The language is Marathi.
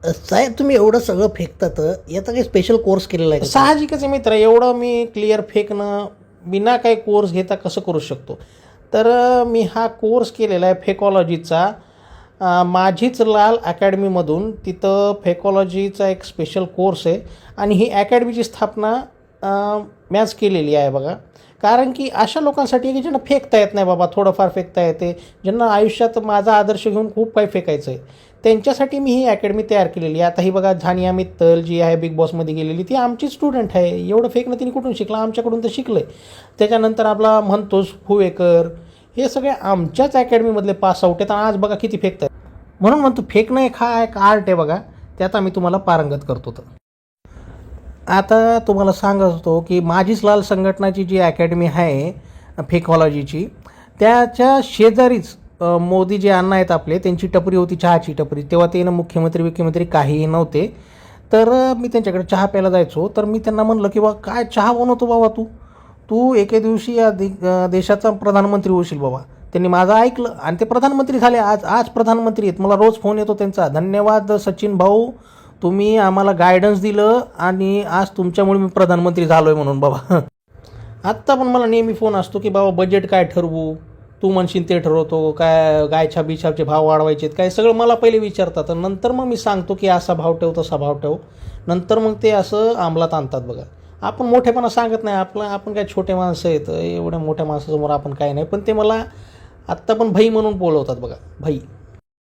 साहेब तुम्ही एवढं सगळं फेकतात, याचा काही स्पेशल कोर्स केलेला आहे का? साहजिकच आहे मित्र, एवढं मी क्लिअर फेकणं बिना काही कोर्स घेता कसं करू शकतो. तर मी हा कोर्स केलेला आहे फेकॉलॉजीचा, माझीच लाल अकॅडमीमधून. तिथं फेकॉलॉजीचा एक स्पेशल कोर्स आहे आणि ही अकॅडमीची स्थापना मॅच केलेली आहे बघा. कारण की अशा लोकांसाठी की ज्यांना फेकता येत नाही बाबा, थोडंफार फेकता येते, ज्यांना आयुष्यात माझा आदर्श घेऊन खूप काही फेकायचं आहे, त्यांच्यासाठी मी ही अकॅडमी तयार केलेली आहे. आता ही बघा झानिया मित्तल जी आहे बिग बॉसमध्ये गेलेली, ती आमची स्टुडंट आहे. एवढं फेकणं तिने कुठून शिकलं? आमच्याकडून तर शिकलं आहे. त्याच्यानंतर आपला म्हणतोस फुवेकर, हे सगळे आमच्याच अकॅडमीमधले पास आउट आहेत आणि आज बघा किती फेकत आहेत. म्हणून म्हणतो फेकणं एक हा एक आर्ट आहे बघा, त्यात आम्ही तुम्हाला पारंगत करतो. तर आता तुम्हाला सांगत होतो की माझीच लाल संघटनाची जी अकॅडमी आहे फेकॉलॉजीची, त्याच्या शेजारीच मोदी जे अण्णा आहेत आपले, त्यांची टपरी होती, चहाची टपरी. तेव्हा ते ना मुख्यमंत्री काहीही नव्हते. तर मी त्यांच्याकडे चहा प्यायला जायचो. तर मी त्यांना म्हणलं की बा काय चहा बनवतो बाबा तू तू एके दिवशी या देशाचा प्रधानमंत्री होशील बाबा. त्यांनी माझं ऐकलं आणि ते प्रधानमंत्री झाले. आज आज प्रधानमंत्री आहेत. मला रोज फोन येतो त्यांचा, धन्यवाद सचिन भाऊ, तुम्ही आम्हाला गायडन्स दिलं आणि आज तुमच्यामुळे मी प्रधानमंत्री झालो आहे म्हणून बाबा. आत्ता पण मला नेहमी फोन असतो की बाबा बजेट काय ठरवू, तू म्हणशील ते ठरवतो काय, गायछा बिछाचे भाव वाढवायचे आहेत काय, सगळं मला पहिले विचारतात. नंतर मग मी सांगतो की असा भाव ठेव तसा भाव ठेव. नंतर मग ते असं अंमलात आणतात बघा. आपण मोठेपणा सांगत नाही, आपण काय छोटे माणसं आहेत, एवढ्या मोठ्या माणसासमोर आपण काय नाही. पण ते मला आत्ता पण भाई म्हणून बोलवतात बघा, भाई.